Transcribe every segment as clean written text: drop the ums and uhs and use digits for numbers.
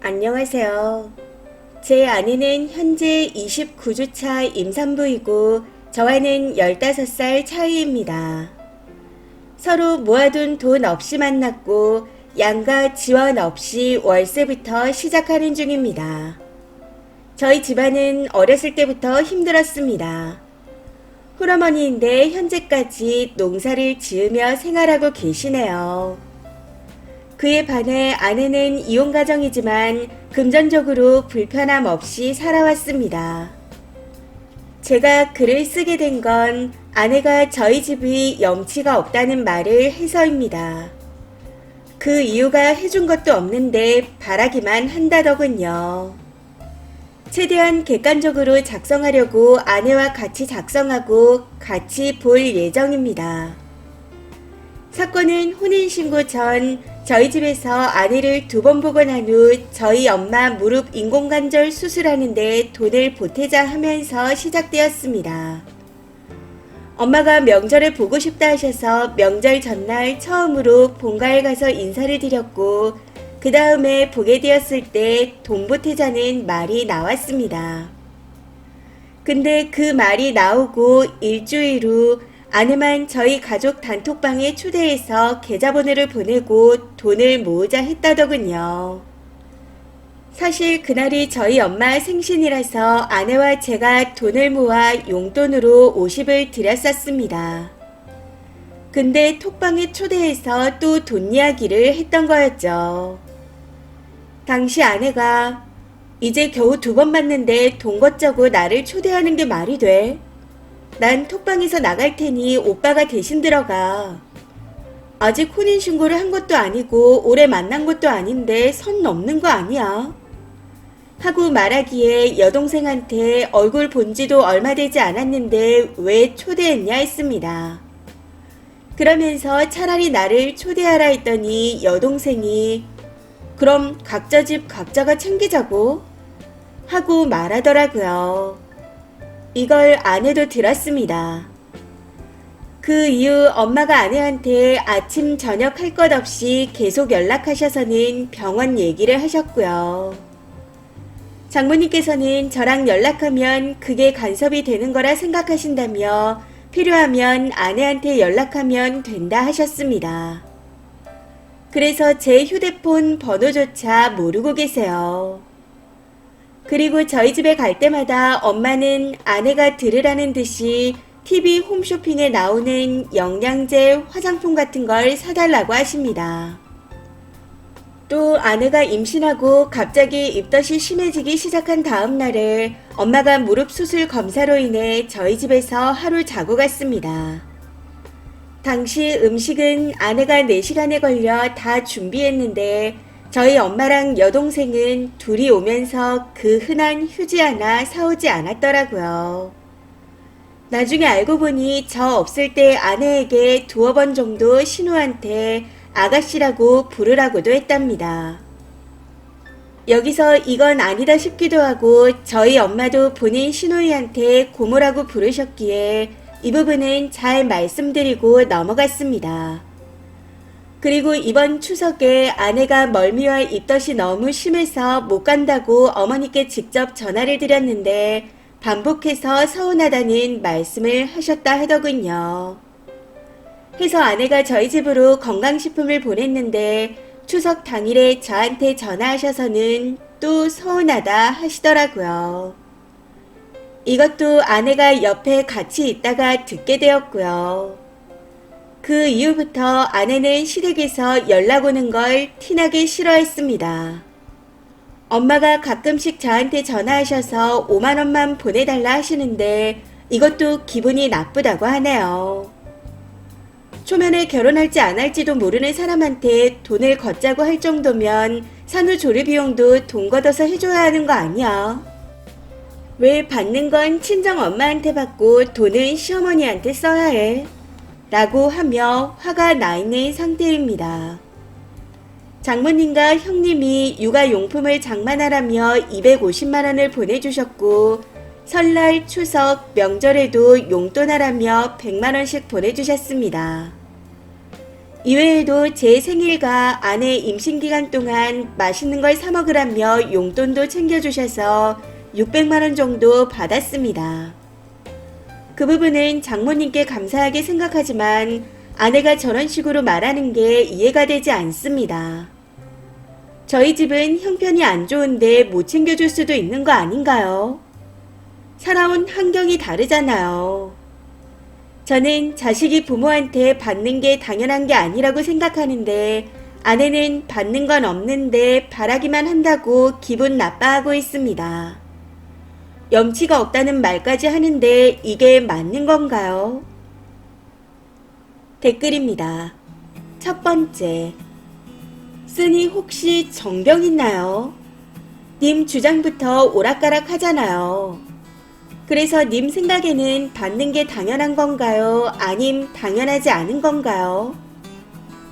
안녕하세요. 제 아내는 현재 29주차 임산부이고 저와는 15살 차이입니다. 서로 모아둔 돈 없이 만났고 양가 지원 없이 월세부터 시작하는 중입니다. 저희 집안은 어렸을 때부터 힘들었습니다. 홀어머니인데 현재까지 농사를 지으며 생활하고 계시네요. 그에 반해 아내는 이혼가정이지만 금전적으로 불편함 없이 살아왔습니다. 제가 글을 쓰게 된 건 아내가 저희 집이 염치가 없다는 말을 해서입니다. 그 이유가 해준 것도 없는데 바라기만 한다더군요. 최대한 객관적으로 작성하려고 아내와 같이 작성하고 같이 볼 예정입니다. 사건은 혼인신고 전 저희 집에서 아내를 2번 보고 난 후 저희 엄마 무릎 인공관절 수술하는데 돈을 보태자 하면서 시작되었습니다. 엄마가 명절에 보고 싶다 하셔서 명절 전날 처음으로 본가에 가서 인사를 드렸고 그 다음에 보게 되었을 때 돈 보태자는 말이 나왔습니다. 근데 그 말이 나오고 일주일 후 아내만 저희 가족 단톡방에 초대해서 계좌번호를 보내고 돈을 모으자 했다더군요. 사실 그날이 저희 엄마 생신이라서 아내와 제가 돈을 모아 용돈으로 50을 드렸었습니다. 근데 톡방에 초대해서 또 돈 이야기를 했던 거였죠. 당시 아내가 이제 겨우 2번 봤는데 돈 것저고 나를 초대하는 게 말이 돼? 난 톡방에서 나갈 테니 오빠가 대신 들어가. 아직 혼인신고를 한 것도 아니고 오래 만난 것도 아닌데 선 넘는 거 아니야? 하고 말하기에 여동생한테 얼굴 본 지도 얼마 되지 않았는데 왜 초대했냐 했습니다. 그러면서 차라리 나를 초대하라 했더니 여동생이 그럼 각자 집 각자가 챙기자고 하고 말하더라고요. 이걸 아내도 들었습니다. 그 이후 엄마가 아내한테 아침 저녁 할 것 없이 계속 연락하셔서는 병원 얘기를 하셨고요. 장모님께서는 저랑 연락하면 그게 간섭이 되는 거라 생각하신다며 필요하면 아내한테 연락하면 된다 하셨습니다. 그래서 제 휴대폰 번호조차 모르고 계세요. 그리고 저희 집에 갈 때마다 엄마는 아내가 들으라는 듯이 TV 홈쇼핑에 나오는 영양제, 화장품 같은 걸 사달라고 하십니다. 또 아내가 임신하고 갑자기 입덧이 심해지기 시작한 다음 날에 엄마가 무릎 수술 검사로 인해 저희 집에서 하루 자고 갔습니다. 당시 음식은 아내가 4시간에 걸려 다 준비했는데 저희 엄마랑 여동생은 둘이 오면서 그 흔한 휴지 하나 사오지 않았더라고요. 나중에 알고 보니 저 없을 때 아내에게 2번 정도 신우한테 아가씨라고 부르라고도 했답니다. 여기서 이건 아니다 싶기도 하고 저희 엄마도 본인 신우이한테 고모라고 부르셨기에 이 부분은 잘 말씀드리고 넘어갔습니다. 그리고 이번 추석에 아내가 멀미와 입덧이 너무 심해서 못 간다고 어머니께 직접 전화를 드렸는데 반복해서 서운하다는 말씀을 하셨다 하더군요. 해서 아내가 저희 집으로 건강식품을 보냈는데 추석 당일에 저한테 전화하셔서는 또 서운하다 하시더라고요. 이것도 아내가 옆에 같이 있다가 듣게 되었고요. 그 이후부터 아내는 시댁에서 연락 오는 걸 티나게 싫어했습니다. 엄마가 가끔씩 저한테 전화하셔서 5만 원만 보내달라 하시는데 이것도 기분이 나쁘다고 하네요. 초면에 결혼할지 안 할지도 모르는 사람한테 돈을 걷자고 할 정도면 산후조리 비용도 돈 걷어서 해줘야 하는 거 아니야? 왜 받는 건 친정 엄마한테 받고 돈은 시어머니한테 써야 해? 라고 하며 화가 나 있는 상태입니다. 장모님과 형님이 육아용품을 장만하라며 250만원을 보내주셨고 설날, 추석, 명절에도 용돈하라며 100만원씩 보내주셨습니다. 이외에도 제 생일과 아내 임신 기간 동안 맛있는 걸 사 먹으라며 용돈도 챙겨주셔서 600만 원 정도 받았습니다. 그 부분은 장모님께 감사하게 생각하지만 아내가 저런 식으로 말하는 게 이해가 되지 않습니다. 저희 집은 형편이 안 좋은데 못 챙겨줄 수도 있는 거 아닌가요? 살아온 환경이 다르잖아요. 저는 자식이 부모한테 받는 게 당연한 게 아니라고 생각하는데 아내는 받는 건 없는데 바라기만 한다고 기분 나빠하고 있습니다. 염치가 없다는 말까지 하는데 이게 맞는 건가요? 댓글입니다. 첫 번째. 쓰니 혹시 정병 있나요? 님 주장부터 오락가락 하잖아요. 그래서 님 생각에는 받는 게 당연한 건가요? 아님 당연하지 않은 건가요?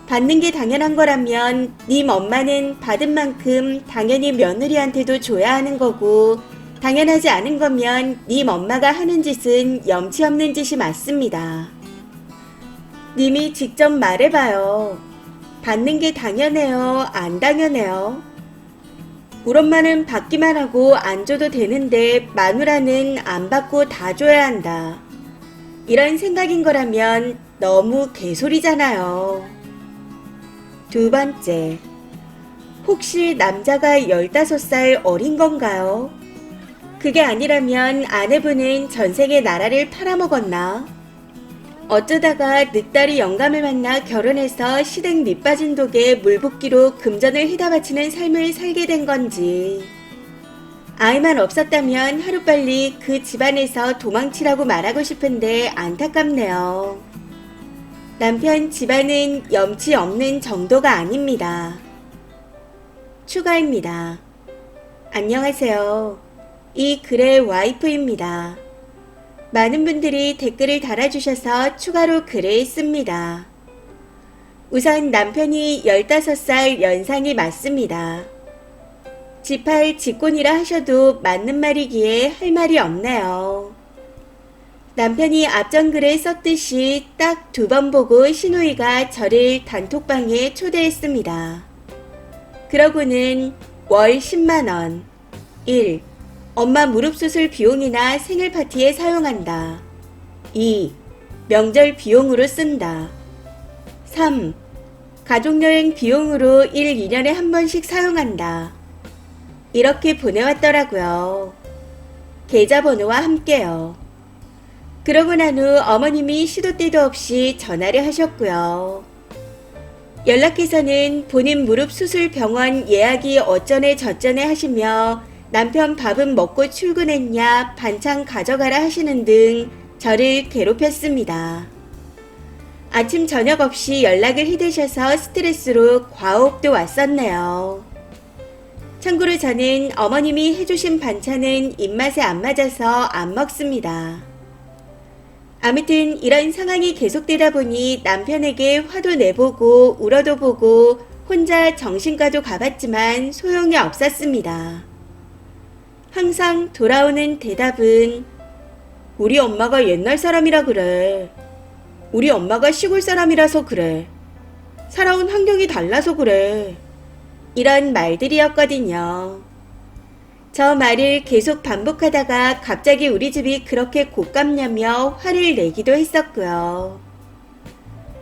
받는 게 당연한 거라면 님 엄마는 받은 만큼 당연히 며느리한테도 줘야 하는 거고 당연하지 않은 거면 님 엄마가 하는 짓은 염치 없는 짓이 맞습니다. 님이 직접 말해봐요. 받는 게 당연해요? 안 당연해요? 우리 엄마는 받기만 하고 안 줘도 되는데 마누라는 안 받고 다 줘야 한다. 이런 생각인 거라면 너무 개소리잖아요. 두 번째. 혹시 남자가 15살 어린 건가요? 그게 아니라면 아내분은 전생에 나라를 팔아먹었나? 어쩌다가 늑다리 영감을 만나 결혼해서 시댁 밑빠진 독에 물붓기로 금전을 휘다바치는 삶을 살게 된 건지, 아이만 없었다면 하루빨리 그 집안에서 도망치라고 말하고 싶은데 안타깝네요. 남편 집안은 염치 없는 정도가 아닙니다. 추가입니다. 안녕하세요. 이 글의 와이프입니다. 많은 분들이 댓글을 달아주셔서 추가로 글을 씁니다. 우선 남편이 15살 연상이 맞습니다. 지팔 직혼이라 하셔도 맞는 말이기에 할 말이 없네요. 남편이 앞전 글에 썼듯이 딱 2번 보고 시누이가 저를 단톡방에 초대했습니다. 그러고는 월 10만원 1. 엄마 무릎 수술 비용이나 생일 파티에 사용한다. 2. 명절 비용으로 쓴다. 3. 가족여행 비용으로 1, 2년에 한 번씩 사용한다. 이렇게 보내왔더라고요. 계좌번호와 함께요. 그러고 난 후 어머님이 시도 때도 없이 전화를 하셨고요. 연락해서는 본인 무릎 수술 병원 예약이 어쩌네 저쩌네 하시며 남편 밥은 먹고 출근했냐, 반찬 가져가라 하시는 등 저를 괴롭혔습니다. 아침 저녁 없이 연락을 해대셔서 스트레스로 과옥도 왔었네요. 참고로 저는 어머님이 해주신 반찬은 입맛에 안 맞아서 안 먹습니다. 아무튼 이런 상황이 계속되다 보니 남편에게 화도 내보고 울어도 보고 혼자 정신과도 가봤지만 소용이 없었습니다. 항상 돌아오는 대답은 우리 엄마가 옛날 사람이라 그래. 우리 엄마가 시골 사람이라서 그래. 살아온 환경이 달라서 그래. 이런 말들이었거든요. 저 말을 계속 반복하다가 갑자기 우리 집이 그렇게 곶감냐며 화를 내기도 했었고요.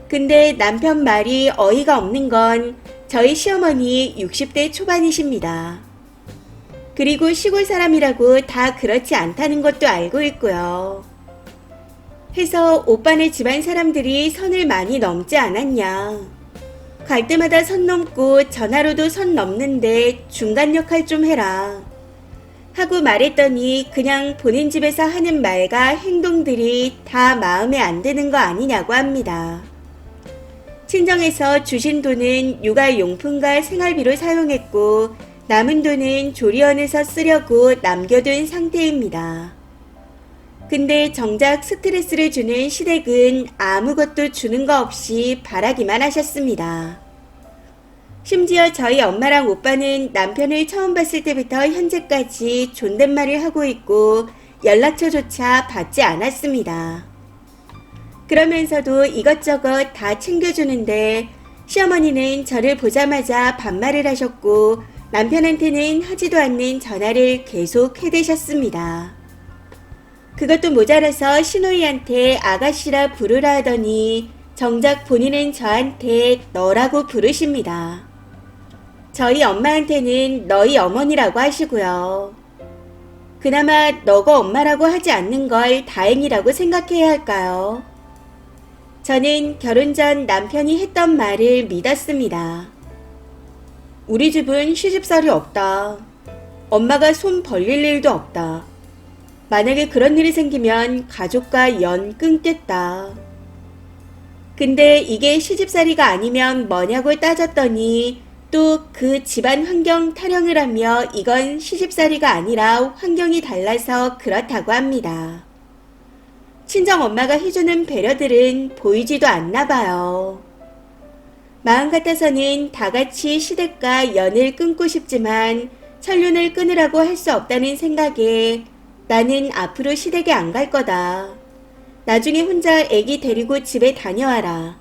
근데 남편 말이 어이가 없는 건 저희 시어머니 60대 초반이십니다. 그리고 시골 사람이라고 다 그렇지 않다는 것도 알고 있고요. 해서 오빠네 집안 사람들이 선을 많이 넘지 않았냐. 갈 때마다 선 넘고 전화로도 선 넘는데 중간 역할 좀 해라. 하고 말했더니 그냥 본인 집에서 하는 말과 행동들이 다 마음에 안 드는 거 아니냐고 합니다. 친정에서 주신 돈은 육아용품과 생활비로 사용했고 남은 돈은 조리원에서 쓰려고 남겨둔 상태입니다. 근데 정작 스트레스를 주는 시댁은 아무것도 주는 거 없이 바라기만 하셨습니다. 심지어 저희 엄마랑 오빠는 남편을 처음 봤을 때부터 현재까지 존댓말을 하고 있고 연락처조차 받지 않았습니다. 그러면서도 이것저것 다 챙겨주는데 시어머니는 저를 보자마자 반말을 하셨고 남편한테는 하지도 않는 전화를 계속 해대셨습니다. 그것도 모자라서 시누이한테 아가씨라 부르라 하더니 정작 본인은 저한테 너라고 부르십니다. 저희 엄마한테는 너희 어머니라고 하시고요. 그나마 너가 엄마라고 하지 않는 걸 다행이라고 생각해야 할까요? 저는 결혼 전 남편이 했던 말을 믿었습니다. 우리 집은 시집살이 없다. 엄마가 손 벌릴 일도 없다. 만약에 그런 일이 생기면 가족과 연 끊겠다. 근데 이게 시집살이가 아니면 뭐냐고 따졌더니 또 그 집안 환경 타령을 하며 이건 시집살이가 아니라 환경이 달라서 그렇다고 합니다. 친정 엄마가 해주는 배려들은 보이지도 않나 봐요. 마음 같아서는 다 같이 시댁과 연을 끊고 싶지만 천륜을 끊으라고 할 수 없다는 생각에 나는 앞으로 시댁에 안 갈 거다. 나중에 혼자 애기 데리고 집에 다녀와라.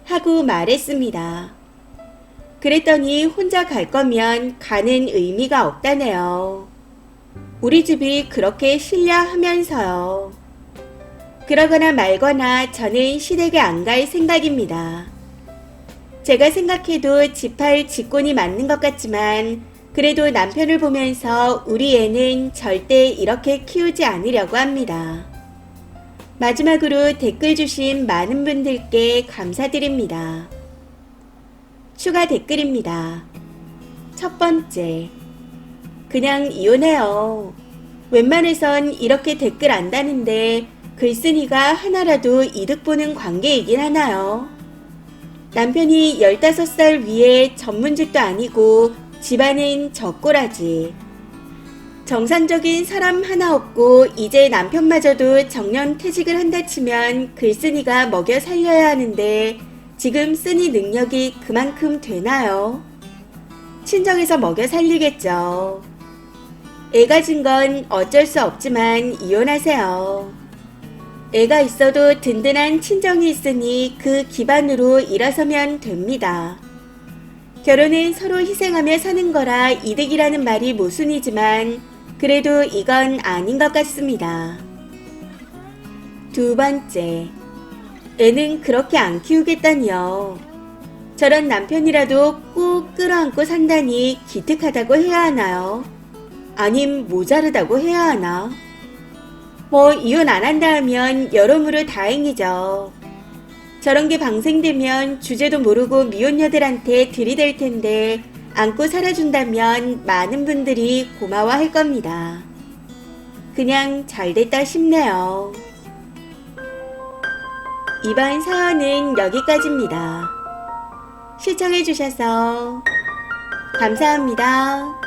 하고 말했습니다. 그랬더니 혼자 갈 거면 가는 의미가 없다네요. 우리 집이 그렇게 신뢰하면서요. 그러거나 말거나 저는 시댁에 안 갈 생각입니다. 제가 생각해도 집할 직권이 맞는 것 같지만 그래도 남편을 보면서 우리 애는 절대 이렇게 키우지 않으려고 합니다. 마지막으로 댓글 주신 많은 분들께 감사드립니다. 추가 댓글입니다. 첫 번째, 그냥 이혼해요. 웬만해선 이렇게 댓글 안 다는데 글쓴이가 하나라도 이득 보는 관계이긴 하나요? 남편이 15살 위에 전문직도 아니고 집안은 젖꼬라지. 정상적인 사람 하나 없고 이제 남편마저도 정년 퇴직을 한다 치면 글쓴이가 먹여 살려야 하는데 지금 쓴이 능력이 그만큼 되나요? 친정에서 먹여 살리겠죠. 애 가진 건 어쩔 수 없지만 이혼하세요. 애가 있어도 든든한 친정이 있으니 그 기반으로 일어서면 됩니다. 결혼은 서로 희생하며 사는 거라 이득이라는 말이 모순이지만 그래도 이건 아닌 것 같습니다. 두 번째, 애는 그렇게 안 키우겠다니요. 저런 남편이라도 꼭 끌어안고 산다니 기특하다고 해야 하나요? 아님 모자르다고 해야 하나? 뭐 이혼 안 한다 하면 여러모로 다행이죠. 저런 게 방생되면 주제도 모르고 미혼녀들한테 들이댈 텐데 안고 살아준다면 많은 분들이 고마워할 겁니다. 그냥 잘됐다 싶네요. 이번 사연은 여기까지입니다. 시청해주셔서 감사합니다.